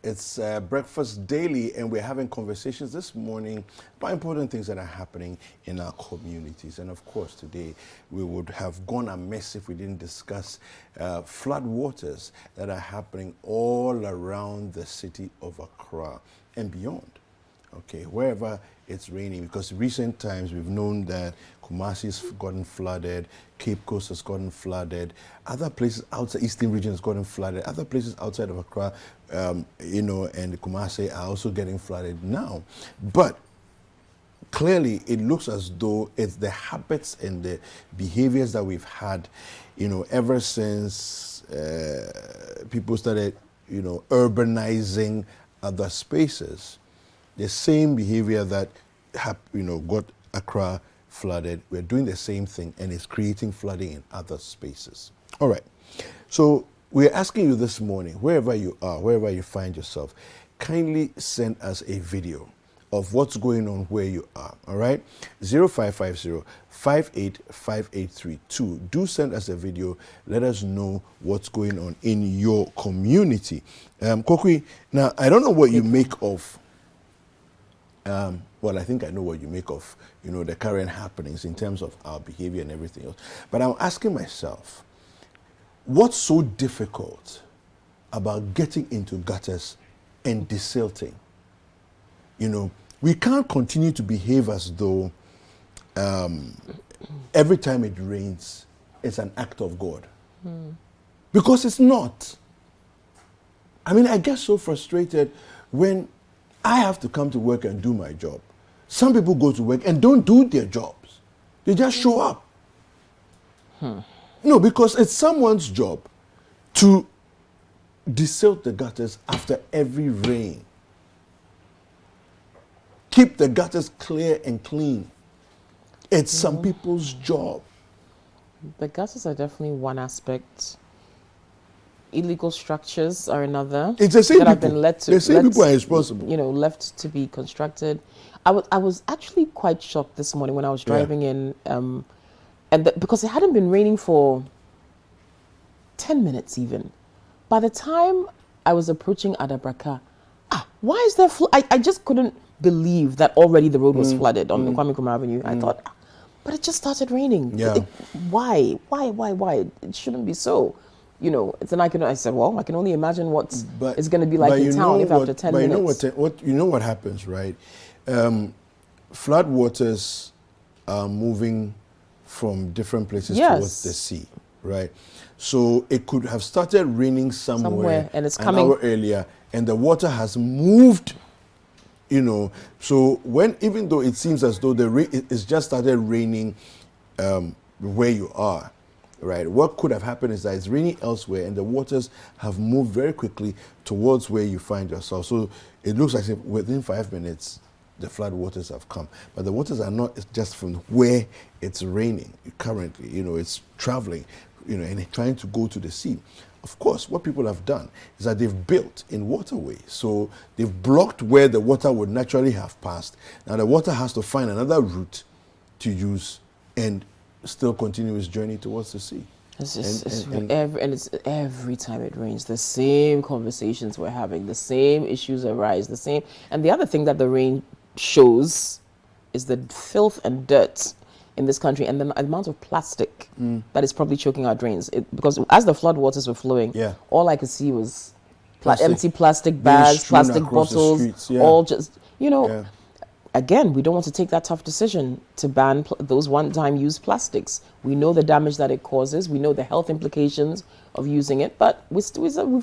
It's Breakfast Daily, and we're having conversations this morning about important things that are happening in our communities. And of course, today we would have gone amiss if we didn't discuss flood waters that are happening all around the city of Accra and beyond. Okay, wherever it's raining, because recent times we've known that Kumasi's gotten flooded, Cape Coast has gotten flooded, other places outside Eastern region has gotten flooded, other places outside of Accra, and Kumasi are also getting flooded now. But clearly, it looks as though it's the habits and the behaviors that we've had, ever since people started, urbanizing other spaces. The same behavior that got Accra flooded, we're doing the same thing, and it's creating flooding in other spaces. All right. So we're asking you this morning, wherever you are, wherever you find yourself, kindly send us a video of what's going on where you are. All right. 0550-585832. Do send us a video. Let us know what's going on in your community. Kokwi, now I don't know what you make of. Well, I think I know what you make of, the current happenings in terms of our behavior and everything else. But I'm asking myself, what's so difficult about getting into gutters and desalting? We can't continue to behave as though every time it rains, it's an act of God. Because it's not. I mean, I get so frustrated when I have to come to work and do my job. Some people go to work and don't do their jobs. They just show up. No, because it's someone's job to desilt the gutters after every rain. Keep the gutters clear and clean. It's some people's job. The gutters are definitely one aspect. Illegal structures are another. It's the same that people. Have been The same people are responsible. Left to be constructed. I was actually quite shocked this morning when I was driving in, because it hadn't been raining for 10 minutes even. By the time I was approaching Adabraka, why is there I just couldn't believe that already the road was flooded on the Kwame Nkrumah Avenue. I thought, but it just started raining. Yeah. Why? It shouldn't be so. Then I said, well, I can only imagine what it's going to be like in town after 10 minutes. What happens, right? Flood waters are moving from different places towards the sea, right? So it could have started raining somewhere and it's an coming hour earlier, and the water has moved. So even though it seems as though it's just started raining where you are. Right. What could have happened is that it's raining elsewhere and the waters have moved very quickly towards where you find yourself. So it looks like within 5 minutes, the flood waters have come. But the waters are not just from where it's raining currently. It's traveling, and trying to go to the sea. Of course, what people have done is that they've built in waterways. So they've blocked where the water would naturally have passed. Now the water has to find another route to use and still continue its journey towards the sea. It's every time it rains, the same conversations we're having, the same issues arise, the same. And the other thing that the rain shows is the filth and dirt in this country and the amount of plastic that is probably choking our drains. Because as the flood waters were flowing, all I could see was empty plastic bags, plastic bottles, all just, Again, we don't want to take that tough decision to ban those one-time use plastics. We know the damage that it causes. We know the health implications of using it. But we've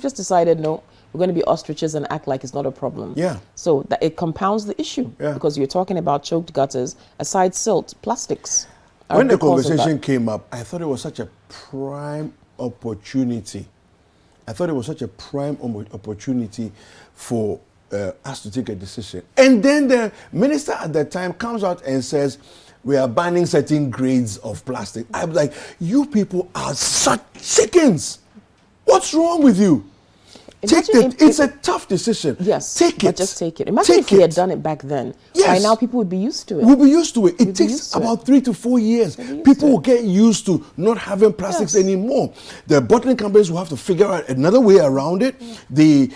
just decided, no, we're going to be ostriches and act like it's not a problem. Yeah. So that it compounds the issue. Yeah. Because you're talking about choked gutters, aside silt, plastics. When the conversation came up, I thought it was such a prime opportunity. For us to take a decision. And then the minister at that time comes out and says, we are banning certain grades of plastic. I'm like, you people are such chickens. What's wrong with you? It's a tough decision. Yes, take it. But just take it. Imagine if we had done it back then. Yes. By now, people would be used to it. We'll be used to it. It takes about 3 to 4 years. People will get used to not having plastics anymore. The bottling companies will have to figure out another way around it. The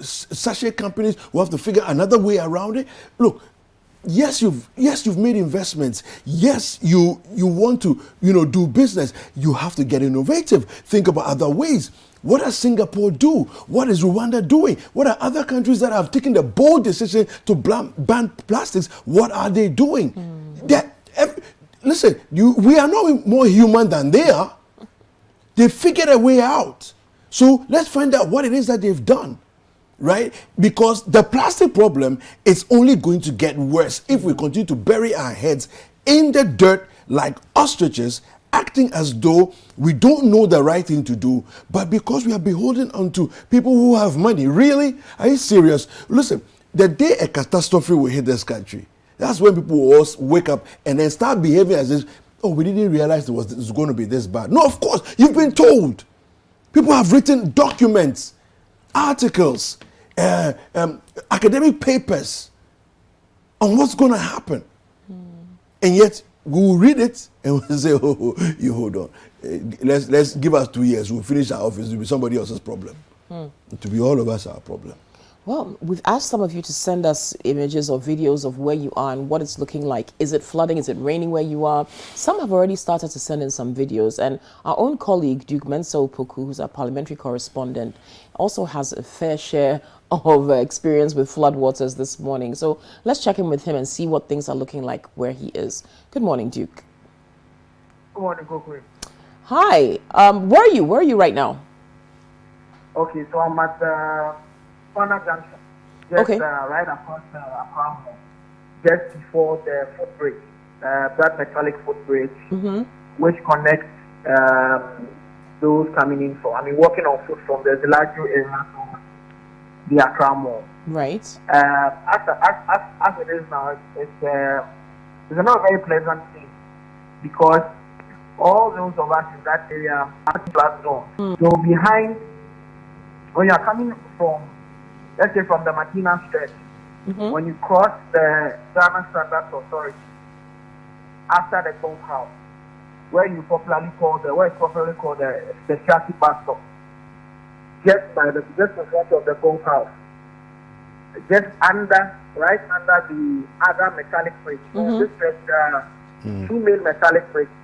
sachet companies will have to figure another way around it. Look. Yes, you've made investments. Yes, you want to do business. You have to get innovative. Think about other ways. What does Singapore do? What is Rwanda doing? What are other countries that have taken the bold decision to ban plastics? What are they doing? Listen, we are not more human than they are. They figured a way out. So let's find out what it is that they've done. Right? Because the plastic problem is only going to get worse if we continue to bury our heads in the dirt like ostriches, acting as though we don't know the right thing to do, but because we are beholden onto people who have money. Really? Are you serious? Listen, the day a catastrophe will hit this country, that's when people will all wake up and then start behaving as if, oh, we didn't realize it was going to be this bad. No, of course, you've been told. People have written documents, articles, academic papers on what's going to happen. And yet we will read it and we'll say, oh, you hold on. Let's give us 2 years. We'll finish our office. It will be somebody else's problem. To be all of us our problem. Well, we've asked some of you to send us images or videos of where you are and what it's looking like. Is it flooding? Is it raining where you are? Some have already started to send in some videos. And our own colleague, Duke Mensah Puku, who's our parliamentary correspondent, also has a fair share of experience with floodwaters this morning. So let's check in with him and see what things are looking like where he is. Good morning, Duke. Good morning, Puku. Hi. Where are you? Where are you right now? Okay, so I'm at Corner Junction, just right across Accra, just before the footbridge, that metallic footbridge, which connects those coming in walking on foot from the Zilaju area to the Accra Mall. Right. As it is now, it's not a very pleasant thing because all those of us in that area are flood zone. So behind, when you're coming from, let's say from the Martina stretch, when you cross the German Standards Authority after the golf house, where it's popularly called the specialty bus stop, just in front of the golf house, just right under the other metallic bridge. This stretch, 2 main metallic bridges.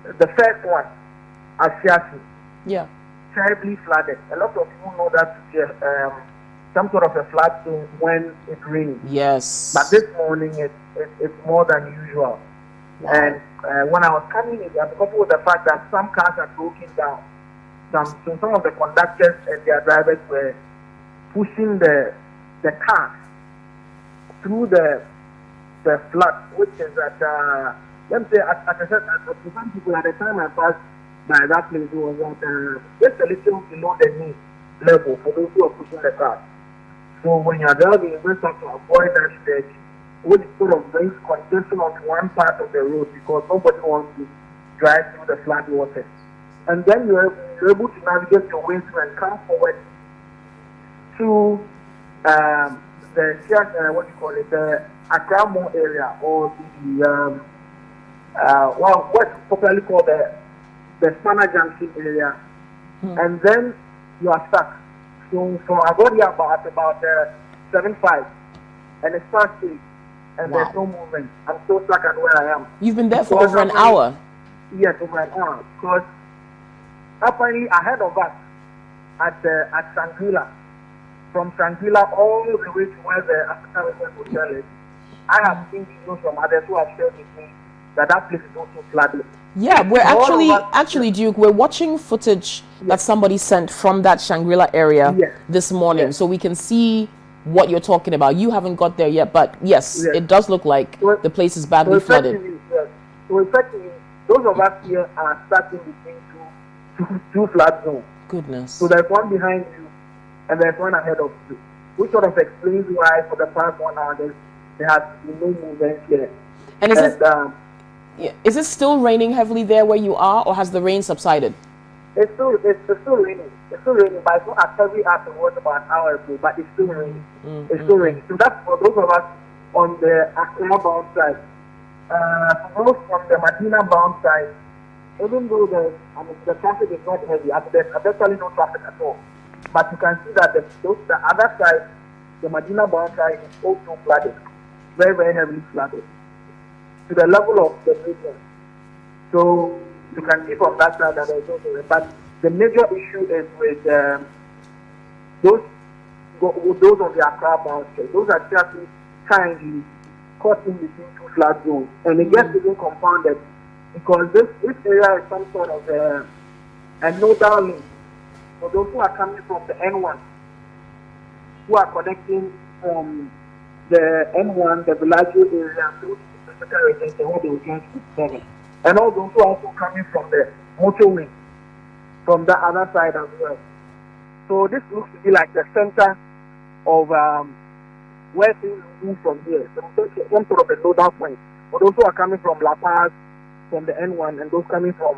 The first one, Asiasi. Yeah. Terribly flooded. A lot of people know that some sort of a flood zone when it rains. Yes. But this morning it's more than usual. Wow. And when I was coming in, I'm coupled with the fact that some cars are broken down. Some of the conductors and their drivers were pushing the cars through the flood, which is at let me say at some people at the time I passed by that place, it was just a little below the knee level for those who are pushing the car. So when you're driving, you just have to avoid that stretch, which sort of brings congestion on one part of the road because nobody wants to drive through the flood water. And then you're able to navigate your way through and come forward to the Accra Mall area, or what's popularly called the Spanner Junction area, and then you are stuck. So I got here about 7:05, and it starts to, and there's no movement. I'm so stuck at where I am. You've been there for over an hour. Yes, over an hour. Because apparently ahead of us at Shangri-La, from Shangri-La all the way to where the African Research Hotel is, I have seen videos from others who have shared with me that place is also flooded. Yeah, we're actually, Duke, we're watching footage that somebody sent from that Shangri-La area this morning, so we can see what you're talking about. You haven't got there yet, but yes, it does look like the place is badly flooded. So effectively, those of us here are stuck in between two flood zones. Goodness. So there's one behind you, and there's one ahead of you, which sort of explains why for the past 1 hour there has been no movement here. And is it still raining heavily there where you are, or has the rain subsided? it's still raining. It's still raining, but it's not as heavy as it was about an hour ago. But it's still raining. It's still raining. So that's for those of us on the Accra bound side. For those from the Medina bound side, even though the traffic is not heavy, there's virtually no traffic at all. But you can see that the other side, the Medina bound side, is also flooded, very, very heavily flooded, to the level of the region. So you can see from that side that there's also, but the major issue is with those on the Accra bound side. Those are just currently caught in between two flood zones, and it gets even compounded because this area is some sort of a nodal link for those who are coming from the N1, who are connecting from the N1, the Villaggio area, through the Mensah region, and what they will get to 7. And all those who are also coming from the motorway, from the other side as well. So this looks to be like the center of where things move from here. So some sort of a nodal point. For those who are coming from La Paz, from the N1, and those coming from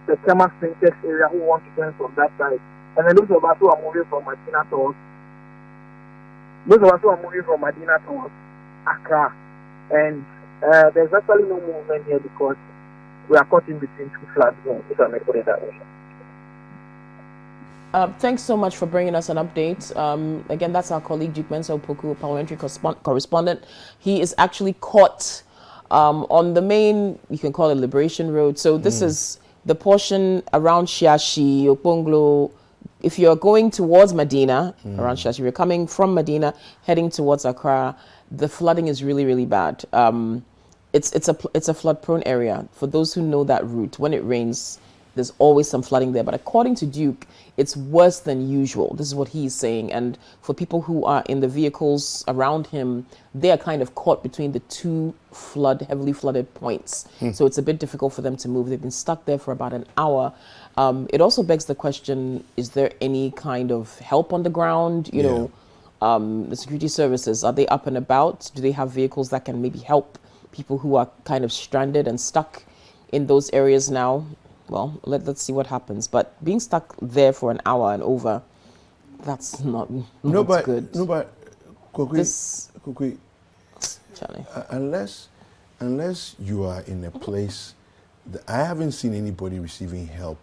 the Tema Syntex area who want to join from that side. And then those of us who are moving from Medina towards Accra. And there's actually no movement here because we are caught in between two flood zones, if I may put it that way. Thanks so much for bringing us an update. Again, that's our colleague Duke Mensah, Puku, parliamentary correspondent. He is actually caught on the main, you can call it Liberation Road. So this is the portion around Shiashi, Oponglo. If you're going towards Medina, around Shiashi, if you're coming from Medina, heading towards Accra, the flooding is really, really bad. It's a flood-prone area. For those who know that route, when it rains, there's always some flooding there. But according to Duke, it's worse than usual. This is what he's saying. And for people who are in the vehicles around him, they are kind of caught between the two heavily flooded points. So it's a bit difficult for them to move. They've been stuck there for about an hour. It also begs the question, is there any kind of help on the ground? You know, the security services, are they up and about? Do they have vehicles that can maybe help people who are kind of stranded and stuck in those areas now? Well, let's see what happens. But being stuck there for an hour and over, that's not good. No, but Kukui, Charlie. unless you are in a place, I haven't seen anybody receiving help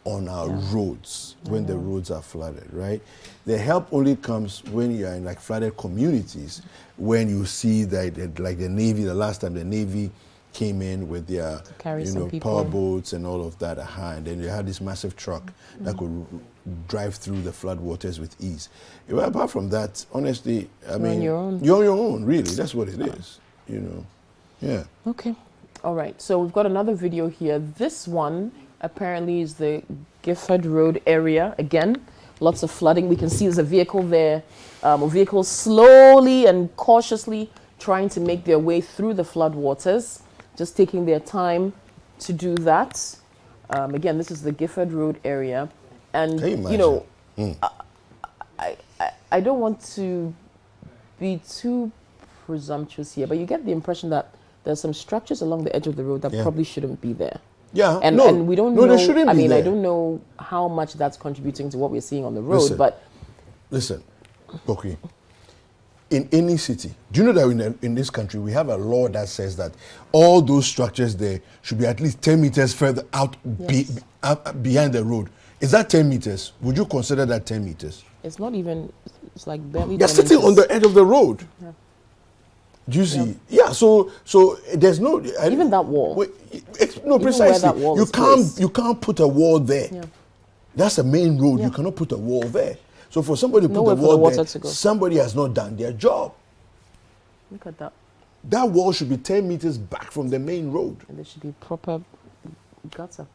on our roads when the roads are flooded, right? The help only comes when you are in like flooded communities, when you see that like the Navy, the last time the Navy came in with their power boats and all of that, and then you had this massive truck that could drive through the flood waters with ease. Well, apart from that, honestly, I mean, you're on your own, really. That's what it is, you know. Yeah. Okay. All right. So we've got another video here. This one apparently is the Gifford Road area. Again, lots of flooding. We can see there's a vehicle there, vehicles slowly and cautiously trying to make their way through the flood waters. Just taking their time to do that. Again, this is the Gifford Road area. And, you know, I don't want to be too presumptuous here, but you get the impression that there's some structures along the edge of the road that probably shouldn't be there. Yeah, and we don't know. They shouldn't be there. I don't know how much that's contributing to what we're seeing on the road, but... Listen, okay. In any city, do you know that in this country we have a law that says that all those structures there should be at least 10 meters further out behind the road? Is that 10 meters? Would you consider that 10 meters? It's not even, it's like barely 10 You're sitting meters. on the edge of the road. Yeah. Do you see? Yeah, so there's no... Even that wall. Precisely. That wall you can't put a wall there. Yeah. That's a main road. Yeah. You cannot put a wall there. So for somebody to put a wall there, somebody has not done their job. Look at that. That wall should be 10 meters back from the main road. And there should be proper gutter.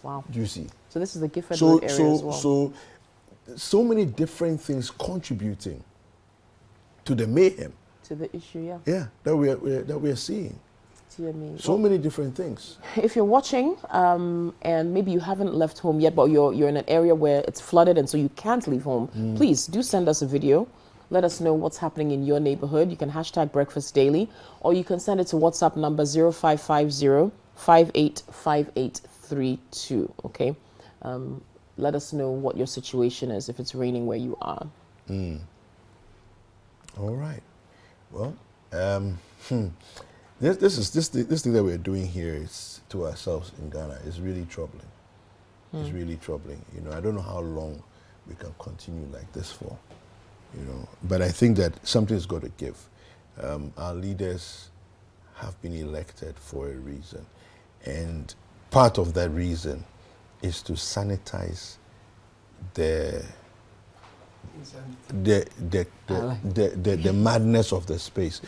Wow. Do you see? So this is the Gifford Road area as well. So many different things contributing to the mayhem. To the issue, yeah. Yeah, that we are seeing. So many different things. If you're watching and maybe you haven't left home yet, but you're in an area where it's flooded and so you can't leave home, please do send us a video. Let us know what's happening in your neighborhood. You can hashtag Breakfast Daily, or you can send it to WhatsApp number 0550 585832. Okay. let us know what your situation is if it's raining where you are. All right. Well, this thing that we're doing here is to ourselves in Ghana is really troubling. It's really troubling. You know, I don't know how long we can continue like this for. You know, but I think that something's got to give. Our leaders have been elected for a reason, and part of that reason is to sanitize the madness of the space.